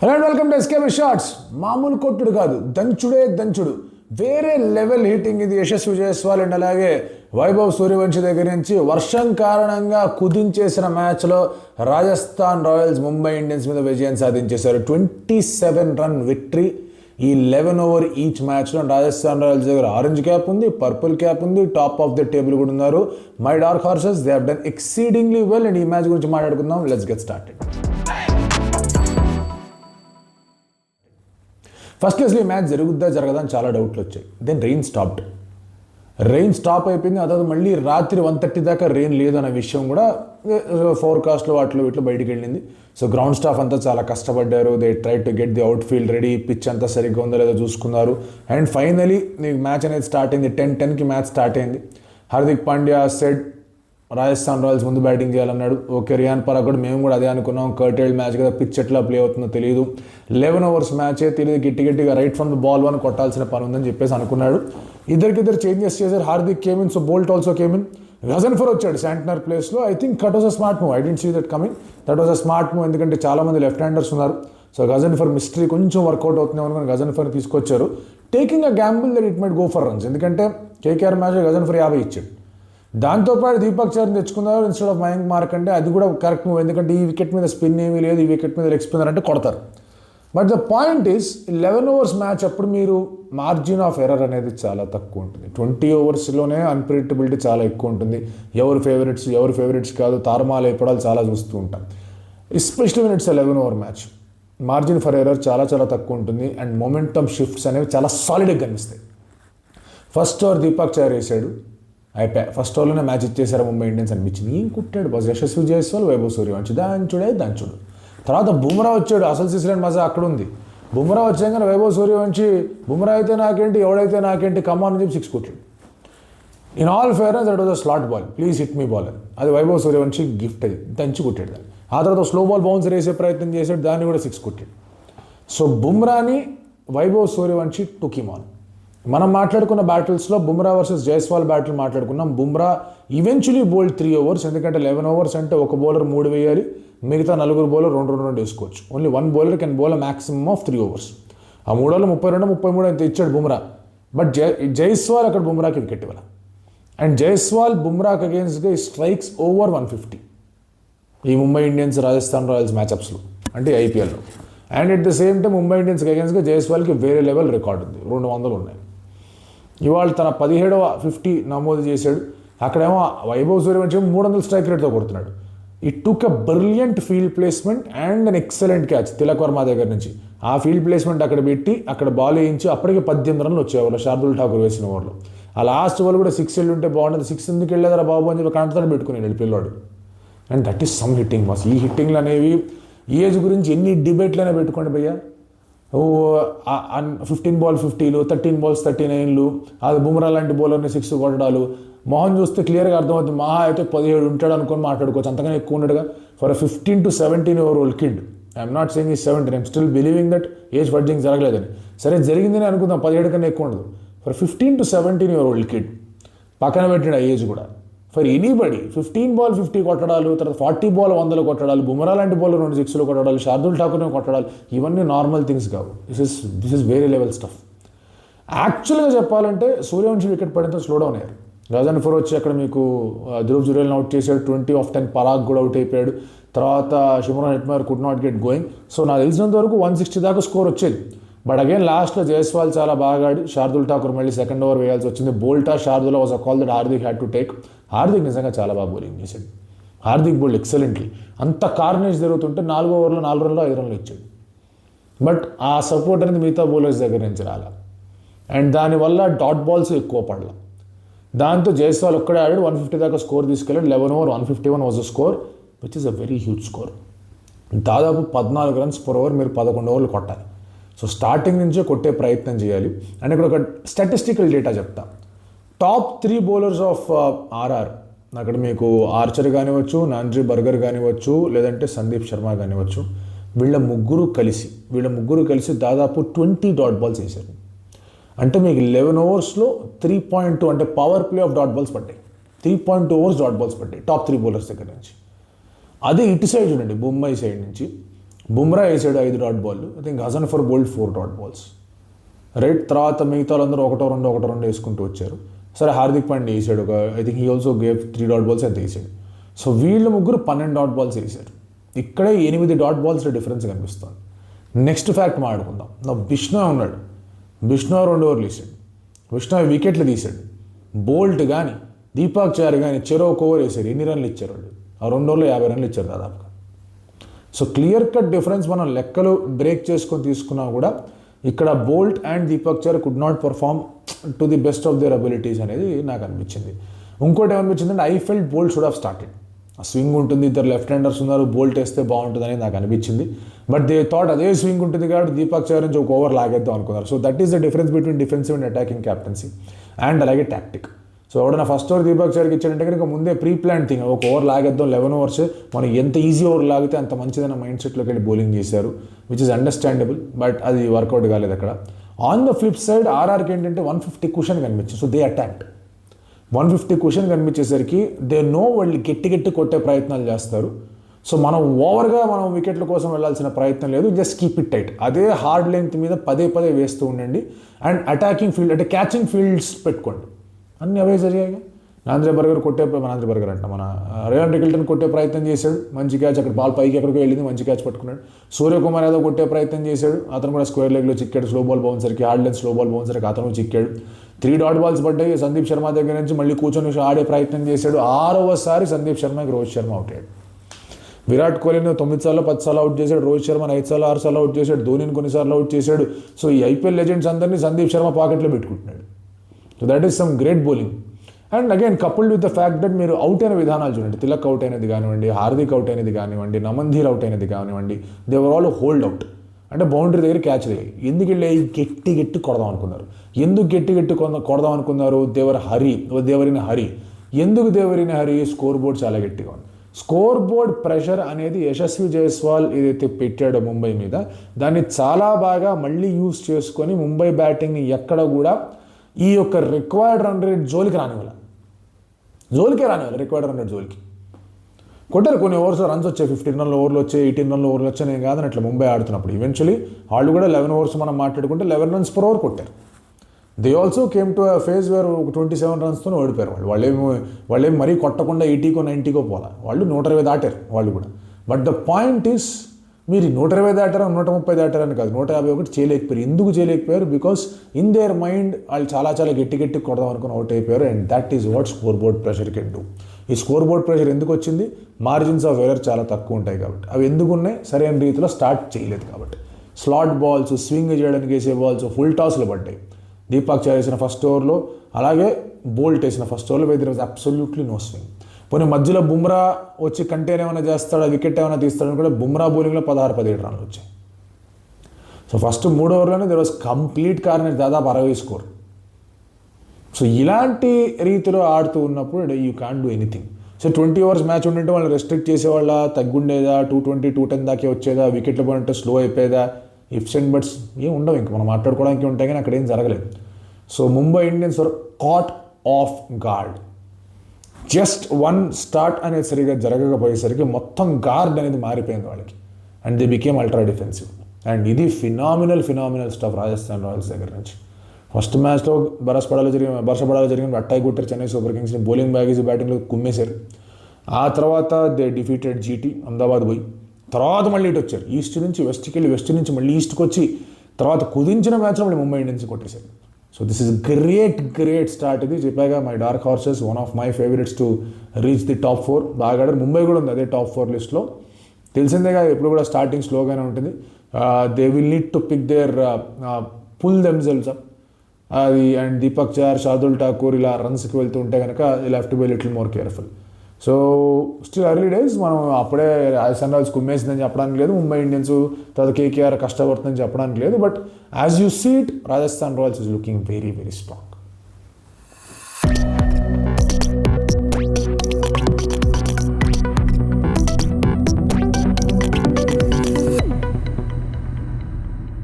Hello and welcome to SKB shorts. మామూలు కొట్టుడు కాదు, దంచుడే దంచుడు, వేరే లెవెల్ హిట్టింగ్ ఇది యశస్వి జైస్వాల్ అండ్ అలాగే వైభవ్ సూర్యవంశి దగ్గర నుంచి. వర్షం కారణంగా కుదించేసిన మ్యాచ్లో రాజస్థాన్ రాయల్స్ ముంబై ఇండియన్స్ మీద విజయం సాధించేశారు. 27 రన్ విక్టరీ. ఈ 11 ఓవర్ ఈచ్ మ్యాచ్లో రాజస్థాన్ రాయల్స్ దగ్గర ఆరెంజ్ క్యాప్ ఉంది, పర్పుల్ క్యాప్ ఉంది, టాప్ ఆఫ్ ద టేబుల్ కూడా ఉన్నారు. My dark horses they have done exceedingly well. And ఈ మ్యాచ్ గురించి మాట్లాడుకుందాం. Let's get started. ఫస్ట్ అసలు ఈ మ్యాచ్ జరుగుద్దా జరగదా అని చాలా డౌట్లు వచ్చాయి. దెన్ రెయిన్ స్టాప్ అయిపోయింది. అதாவது మళ్ళీ రాత్రి 1:30 దాకా రెయిన్ లేదన్న విషయం కూడా ఫోర్కాస్ట్లో వాటిలో వీటిలో బయటికి వెళ్ళింది. సో గ్రౌండ్ స్టాఫ్ అంతా చాలా కష్టపడ్డారు. They try to get the out field ready, pitch అంతా సరిగ్గా ఉందో లేదో చూసుకున్నారు. అండ్ ఫైనలీ మ్యాచ్ అనేది స్టార్ట్ అయింది. 10-10కి మ్యాచ్ స్టార్ట్ అయింది. హార్దిక్ పాండ్యా సెడ్ రాజస్థాన్ రాయల్స్ ముందు బ్యాటింగ్ చేయాలన్నాడు. ఓకే, రియాన్ పరాగ్ కూడా మేము కూడా అదే అనుకున్నాం. కర్టైల్డ్ మ్యాచ్ కదా, పిచ్ ఎట్లా ప్లే అవుతుందో తెలియదు, 11 ఓవర్స్ మ్యాచే తెలియదు, గట్టిగా రైట్ ఫ్రమ్ ద బాల్ 1 కొట్టాల్సిన పని ఉందని చెప్పేసి అనుకున్నాడు. ఇద్దరికిద్దరు చేంజెస్ చేశారు. Hardik came in, so Boult also came in. Ghazanfar వచ్చాడు శాంట్నర్ ప్లేస్లో. I think that was a smart move. I didn't see that coming. That was a smart move, ఎందుకంటే చాలామంది లెఫ్ట్ హ్యాండర్స్ ఉన్నారు. సో గజన్ఫర్ మిస్టరీ కొంచెం work out అవుతుంది అనుకుని Ghazanfar తీసుకొచ్చారు. Taking a gamble that it might go for runs, ఎందుకంటే KKR మ్యాచ్లో Ghazanfar 50 ఇచ్చాడు. దాంతోపాటు దీపక్ చహర్ని తెచ్చుకున్నారు ఇన్స్టెడ్ ఆఫ్ మయాంక్ మార్కండే. అది కూడా కరెక్ట్ మూవ్, ఎందుకంటే ఈ వికెట్ మీద స్పిన్ ఏమీ లేదు, ఈ వికెట్ మీద లెగ్ స్పిన్నర్ అంటే కొడతారు. But the point is 11 overs match అప్పుడు మీరు మార్జిన్ ఆఫ్ ఎర్రర్ అనేది చాలా తక్కువ ఉంటుంది. 20 ఓవర్స్లోనే అన్ప్రెడిక్టబిలిటీ చాలా ఎక్కువ ఉంటుంది. ఎవరు ఫేవరెట్స్ కాదు, తారుమాలు అయిపోవడాలు చాలా చూస్తూ ఉంటాం. Especially when it's 11 over match. Margin for error చాలా చాలా తక్కువ ఉంటుంది. అండ్ మొమెంటమ్ షిఫ్ట్స్ అనేవి చాలా సాలిడ్గా కనిపిస్తాయి. ఫస్ట్ ఓవర్ దీపక్ చహర్ వేసాడు, అయిపోయా. ఫస్ట్ ఓవర్లోనే మ్యాచ్ ఇచ్చేసారు ముంబై ఇండియన్స్ అనిపించింది. ఏం కుట్టాడు బాస్ యశస్వి జైస్వాల్, వైభవ్ సూర్యవంశి, దంచుడు. తర్వాత బుమ్రా వచ్చాడు. అసలు సిసిలెంట్ మజా అక్కడ ఉంది. బుమ్రా వచ్చాక వైభవ్ సూర్యవంశి బుమ్రా అయితే నాకేంటి, ఎవడైతే నాకేంటి, కమాన్ అని చెప్పి 6 కొట్టాడు. In all fairness that was a slot ball, please hit me ball అని. అది వైభవ్ సూర్యవంశి గిఫ్ట్, అది దంచి కొట్టాడు దాన్ని. ఆ తర్వాత స్లో బాల్ బౌన్సర్ వేసే ప్రయత్నం చేశాడు, దాన్ని కూడా 6 కొట్టాడు. సో బుమ్రాని Vaibhav Suryavanshi took him on. మనం మాట్లాడుకున్న బ్యాటిల్స్లో బుమ్రా వర్సెస్ జైస్వాల్ బ్యాటిల్ మాట్లాడుకున్నాం. బుమ్రా ఈవెన్చువలీ బౌల్డ్ 3 ఓవర్స్, ఎందుకంటే 11 ఓవర్స్ అంటే ఒక బౌలర్ 3 వేయాలి, మిగతా 4 బౌలర్ 2 వేసుకోవచ్చు. Only 1 bowler can bowl a maximum of 3 overs. ఆ 3 ఓవర్లు 32, 33 అంత ఇచ్చాడు బుమ్రా. బట్ జైస్వాల్ అక్కడ బుమ్రాకి వికెట్ ఇవ్వాలి. అండ్ జైస్వాల్ బుమ్రాకి అగేన్స్ట్గా స్ట్రైక్స్ ఓవర్ 150 ఈ ముంబై ఇండియన్స్ రాజస్థాన్ రాయల్స్ మ్యాచ్అప్స్లో, అంటే ఐపీఎల్లో. And at the same time Mumbai ఇండియన్స్కి అగేన్స్ట్గా జైస్వాల్కి వేరే లెవెల్ రికార్డు ఉంది, 200 ఉన్నాయి. ఇవాళ తన 17వ 50 నమోదు చేశాడు. అక్కడేమో వైభవ్ సూర్యవంశి 300 స్ట్రైక్ రేట్తో కొడుతున్నాడు. It took a brilliant field placement and an excellent catch Tilak Varma దగ్గర నుంచి. ఆ ఫీల్డ్ ప్లేస్మెంట్ అక్కడ పెట్టి అక్కడ బాల్ వేయించి అప్పటికే 18 రన్లు వచ్చేవాళ్ళు శార్దుల్ ఠాకూర్ వేసిన ఓవర్లో. ఆ లాస్ట్ ఓవర్ కూడా 6 వెళ్ళి ఉంటే బాగుంటుంది. 6 ఎందుకు వెళ్ళేదారా బాబు అని చెప్పి కంటతో పెట్టుకుని పిల్లాడు. And that is some hitting mass. ఈ హిట్టింగ్లు అనేవి ఈ ఏజ్ గురించి ఎన్ని డిబేట్లైనా పెట్టుకోండి భయ్యా. 15 బాల్ 50లు, 13 బాల్స్ 39లు, అది బుమ్రా లాంటి బౌలర్ని 6 కొట్టడాలు. మోహన్ చూస్తే క్లియర్గా అర్థమవుతుంది. మహా అయితే 17 ఉంటాడు అనుకొని మాట్లాడుకోవచ్చు, అంతకన్నా ఎక్కువ ఉన్నాడుగా. For 15 to 17 year old kid, I'm not saying is 17, I'm still believing that age fudging జరగలేదని. సరే జరిగిందని అనుకుందాం, 17 కన్నా ఎక్కువ ఉండదు. For 15 to 17 year old kid పక్కన పెట్టిన ఏజ్ కూడా. ఫర్ ఎనీబడి 15 బాల్ 50 కొట్టడాలు, తర్వాత 40 బాల్ 100 కొట్టడాలు, బుమ్రా లాంటి బౌలర్ 2 6లు కొట్టడాలు, శార్దుల్ ఠాకూర్ని కొట్టడాలు, ఇవన్నీ నార్మల్ థింగ్స్ కావు. దిస్ ఇస్ వేరే లెవెల్ స్టఫ్. యాక్చువల్గా చెప్పాలంటే సూర్యవంశి వికెట్ పడినంత స్లో డౌన్ అయ్యారు. గజన్ఫర్ వచ్చి అక్కడ మీకు ధ్రువ్ జురేల్ని అవుట్ చేశాడు. 20 of 10 పరాగ్ కూడా అవుట్ అయిపోయాడు. తర్వాత Shimron Hetmyer could not get going. So నాకు తెలిసినంత వరకు 160 దాకా స్కోర్ వచ్చేది. బట్ అగైన్ లాస్ట్లో జైస్వాల్ చాలా బాగా ఆడి శార్దుల్ ఠాకూర్ మళ్ళీ సెకండ్ ఓవర్ వేయాల్సి వచ్చింది. బోల్టా Shardul was a call that Hardik had to take. Hardik నిజంగా చాలా బాగా బౌలింగ్ చేశాడు. Hardik bowled excellently. అంత కార్నేజ్ జరుగుతుంటే 4 ఓవర్లో 4 రన్లు 5 రన్లు ఇచ్చాడు. బట్ ఆ సపోర్ట్ అనేది మిగతా బౌలర్స్ దగ్గర నుంచి రాలా. అండ్ దానివల్ల డాట్ బాల్స్ ఎక్కువ పడలా. దాంతో జైస్వాల్ ఒక్కడే ఆడాడు, 150 దాకా స్కోర్ తీసుకెళ్ళాడు. 11 over 151 was a score, which is a very huge score. దాదాపు 14 రన్స్ పర్ ఓవర్ మీరు 11 ఓవర్లు కొట్టాలి. సో స్టార్టింగ్ నుంచే కొట్టే ప్రయత్నం చేయాలి. అండ్ ఇక్కడ ఒక స్టాటిస్టికల్ డేటా చెప్తా. టాప్ 3 బౌలర్స్ ఆఫ్ ఆర్ఆర్, అక్కడ మీకు ఆర్చర్ కానివచ్చు, నాండ్రీ బర్గర్ కానివచ్చు, లేదంటే సందీప్ శర్మ కానివచ్చు, వీళ్ళ ముగ్గురు కలిసి దాదాపు 20 డాట్ బాల్స్ వేశారు. అంటే మీకు 11 ఓవర్స్లో 3.2, అంటే power play of dot balls పడ్డాయి. 3.2 ఓవర్స్ డాట్ బాల్స్ పడ్డాయి టాప్ 3 బౌలర్స్ దగ్గర నుంచి. అదే ఇటు సైడ్ చూడండి, ముంబై సైడ్ నుంచి బుమ్రా వేసాడు 5 dot ball. I think Ghazanfar bowled 4 dot balls. Right, తర్వాత మిగతా వాళ్ళందరూ ఒకటో రెండు వేసుకుంటూ వచ్చారు. సరే, హార్దిక్ పాండ్యా వేసాడు I think he also gave 3 dot balls ఎంత వేసాడు. సో వీళ్ళు ముగ్గురు 12 డాట్ బాల్స్ వేసారు. ఇక్కడే 8 డాట్ బాల్స్ డిఫరెన్స్ కనిపిస్తుంది. నెక్స్ట్ ఫ్యాక్ట్ మాట్లాడుకుందాం. నా బిష్ణోయ్ ఉన్నాడు. బిష్ణోయ్ 2 ఓవర్లు వేసాడు. బిష్ణోయ్ వికెట్లు తీసాడు. బోల్ట్ కానీ దీపక్ చహర్ కానీ చెరో 1 ఓవర్ వేసారు. ఎన్ని రన్లు ఇచ్చారు వాళ్ళు? ఆ 2 ఓవర్లో 50 రన్లు ఇచ్చారు దాదాపుగా. సో క్లియర్ కట్ డిఫరెన్స్ మనం లెక్కలు బ్రేక్ చేసుకొని తీసుకున్నా కూడా ఇక్కడ Boult and Deepak Chahar could not perform to the best of their abilities అనేది నాకు అనిపించింది. ఇంకోటి ఏమనిపించింది అంటే I felt Boult should have started. ఆ స్వింగ్ ఉంటుంది, 2 లెఫ్ట్ హ్యాండర్స్ ఉన్నారు, బోల్ట్ వేస్తే బాగుంటుంది అనేది నాకు అనిపించింది. బట్ దే థాట్ అదే స్వింగ్ ఉంటుంది కాబట్టి దీపక్ చహర్ నుంచి 1 ఓవర్ లాగేద్దాం అనుకున్నారు. So that is the difference between defensive and attacking captaincy and అలాగే టాక్టిక్. సో ఎవడన్నా ఫస్ట్ ఓవర్ దీపక్ చహర్కి ఇచ్చాడంటే కనుక ముందే ప్రీ ప్లాన్ థింగ్, 1 ఓవర్ లాగేద్దాం, 11 ఓవర్స్ మనం ఎంత ఈజీ ఓవర్ లాగితే అంత మంచిదన్న మైండ్ సెట్లోకి వెళ్ళి బౌలింగ్ చేశారు, విచ్ ఇస్ అండర్స్టాండబుల్. బట్ అది వర్కౌట్ కాలేదు అక్కడ. ఆన్ ద ఫ్లిప్ సైడ్ ఆర్ఆర్కి ఏంటంటే 150 కుషన్ కనిపించింది. So they attacked. 150 కుషన్ కనిపించేసరికి దే నో వాళ్ళు గట్టి కొట్టే ప్రయత్నాలు చేస్తారు. సో మనం ఓవర్గా మనం వికెట్ల కోసం వెళ్ళాల్సిన ప్రయత్నం లేదు, జస్ట్ కీప్ ఇట్ టైట్. అదే హార్డ్ లెంగ్త్ మీద పదే వేస్తూ ఉండండి. అండ్ అటాకింగ్ ఫీల్డ్ అంటే క్యాచింగ్ ఫీల్డ్స్ పెట్టుకోండి. అన్నీ అవే జరిగాయి. నాంద్రే బర్గర్ మన రేయాన్ రికిల్టన్ కొట్టే ప్రయత్నం చేశాడు, మంచి క్యాచ్, అక్కడ బాల్ పైకి ఎక్కడికో వెళ్ళింది, మంచి క్యాచ్ పట్టుకున్నాడు. సూర్యకుమార్ యాదవ్ కొట్టే ప్రయత్నం చేశాడు, అతను కూడా స్క్వేర్ లెగ్లో చిక్కాడు. స్లో బాల్ బౌన్సర్కి, హార్డ్ లెంత్ స్లో బాల్ బౌన్సర్కి అతను చిక్కాడు. 3 డాట్ బాల్స్ పడ్డాయి. సందీప్ శర్మ దగ్గర నుంచి మళ్ళీ కూర్చొని ఆడే ప్రయత్నం చేశాడు. 6వసారి సందీప్ శర్మకి రోహిత్ శర్మ అవుట్ అయ్యాడు. విరాట్ కోహ్లీని 9 సార్లు 10 సార్లు అవుట్ చేశాడు. రోహిత్ శర్మని 5 సార్లు 6 సార్లు అవుట్ చేశాడు. ధోనిని కొన్నిసార్లు అవుట్ చేశాడు. సో ఈ ఐపీఎల్ లెజెండ్స్ అందరినీ సందీప్ శర్మ పాకెట్లో పెట్టుకుంటున్నాడు. So that is some great bowling. And again coupled with the fact that మీరు అవుట్ అయిన విధానాలు చూడండి. తిలక్ అవుట్ అయినది కానివ్వండి, హార్దిక్ అవుట్ అయినది కానివ్వండి, నమన్ధీర్ అవుట్ అయినది కానివ్వండి, దేవర్ ఆల్ హోల్డ్ అవుట్. అంటే బౌండరీ దగ్గర క్యాచ్ దిగాయి. ఎందుకు వెళ్ళి గట్టి కొడదాం అనుకున్నారు? ఎందుకు గట్టి కొడదాం అనుకున్నారు? దేవర్ హరి. ఎందుకు దేవరిన హరి? స్కోర్ బోర్డ్ చాలా గట్టిగా ఉంది. స్కోర్ బోర్డ్ ప్రెషర్ అనేది యశస్వి జైస్వాల్ ఏదైతే పెట్టాడో ముంబై మీద, దాన్ని చాలా బాగా మళ్ళీ యూజ్ చేసుకొని ముంబై బ్యాటింగ్ని ఎక్కడ కూడా ఈ యొక్క రిక్వైర్డ్ రన్ రేట్ జోలికే రానివ్వాలి. రిక్వైర్డ్ రన్ రేట్ జోలికి కొట్టారు. కొన్ని ఓవర్స్లో రన్స్ వచ్చాయి, 15 రన్ల ఓవర్లు వచ్చాయి, 18 రన్ల ఓవర్లు వచ్చాయి. నేను కాదని అట్లా ముంబై ఆడుతున్నప్పుడు ఈవెన్చువలీ వాళ్ళు కూడా 11 ఓవర్స్ మనం మాట్లాడుకుంటే 11 రన్స్ పర్ ఓవర్ కొట్టారు. They also came to phase where 27 రన్స్తో ఓడిపోయారు. వాళ్ళేమి మరీ కొట్టకుండా 80కో 90కో పోలా, వాళ్ళు 120 దాటారు వాళ్ళు కూడా. బట్ ద పాయింట్ ఈస్, మీరు 120 దాటారా 130 దాటారని కాదు, 151 చేయలేకపోయారు. ఎందుకు చేయలేకపోయారు? బికాస్ ఇన్ దేర్ మైండ్ వాళ్ళు చాలా గట్టి కొడదాం అనుకుని అవుట్ అయిపోయారు. And that is what score board pressure can do. ఈ స్కోర్ బోర్డ్ ప్రెషర్ ఎందుకు వచ్చింది? మార్జిన్స్ ఆఫ్ ఎర్రర్ చాలా తక్కువ ఉంటాయి కాబట్టి. అవి ఎందుకు ఉన్నాయి? సరైన రీతిలో స్టార్ట్ చేయలేదు కాబట్టి. స్లాట్ బాల్స్, స్వింగ్ చేయడానికి వేసే బాల్స్ ఫుల్ టాస్లు పడ్డాయి. దీపక్ చహర్ వేసిన ఫస్ట్ ఓవర్లో, అలాగే బోల్ట్ వేసిన ఫస్ట్ ఓవర్లో weather was absolutely no swing. పోనీ మధ్యలో బుమ్రా వచ్చి కంటైన్ ఏమైనా చేస్తాడా, వికెట్ ఏమైనా తీస్తాడని కూడా బుమ్రా బౌలింగ్లో 16-17 రన్లు వచ్చాయి. సో ఫస్ట్ 3 ఓవర్లోనే దెర్ వాజ్ కంప్లీట్ కార్నర్, దాదాపు 60 స్కోర్. సో ఇలాంటి రీతిలో ఆడుతూ ఉన్నప్పుడు you can do anything. So 20 overs match ఉండింటే వాళ్ళని రెస్ట్రిక్ట్ చేసేవాళ్ళ, తగ్గుండేదా, 220, 210 దాకే వచ్చేదా, వికెట్లు పడినట్టు స్లో అయిపోయేదా, ఇఫ్స్ అండ్ బట్స్ ఏం ఉండవు. ఇంకా మనం మాట్లాడుకోవడానికి ఉంటాయి కానీ అక్కడ ఏం జరగలేదు. So Mumbai Indians are caught off guard. Just 1 start అనేది సరిగా జరగకపోయేసరికి మొత్తం గార్డ్ అనేది మారిపోయింది వాళ్ళకి. And they became ultra defensive. And ఇది ఫినామినల్ స్టఫ్ రాజస్థాన్ రాయల్స్ దగ్గర నుంచి. ఫస్ట్ మ్యాచ్లో బర్షపడాలో జరిగిన అట్టాయి కొట్టారు చెన్నై సూపర్ కింగ్స్ని. బౌలింగ్ బ్యాటింగ్లో కుమ్మేశారు. ఆ తర్వాత దే డిఫీటెడ్ జీటీ, అహ్మదాబాద్ పోయి, తర్వాత మళ్ళీ ఇటు వచ్చారు. ఈస్ట్ నుంచి వెస్ట్కి వెళ్ళి, వెస్ట్ నుంచి మళ్ళీ ఈస్ట్కి వచ్చి, తర్వాత కుదించిన మ్యాచ్లో మళ్ళీ ముంబై ఇండియన్స్ కొట్టేశారు. So this is great start. ఇది చెప్పాగా my dark horses, one of my favourites to reach the top 4. బాగా ఆడారు. ముంబై కూడా ఉంది అదే టాప్ 4 లిస్ట్లో. తెలిసిందేగా ఎప్పుడు కూడా స్టార్టింగ్ స్లోగానే ఉంటుంది. They will need to pick their pull themselves up. అది అండ్ దీపక్ చహర్, షార్దుల్ ఠాకూర్ ఇలా రన్స్కి వెళ్తూ ఉంటే కనుక will have to be little more careful. So still early days. మనం అప్పుడే రాజస్థాన్ రాయల్స్ కుమ్మేసిందని చెప్పడానికి లేదు, ముంబై ఇండియన్స్ తర్వాత కేకేఆర్ కష్టపడుతుందని చెప్పడానికి లేదు. But as you see it, Rajasthan Royals is looking very strong.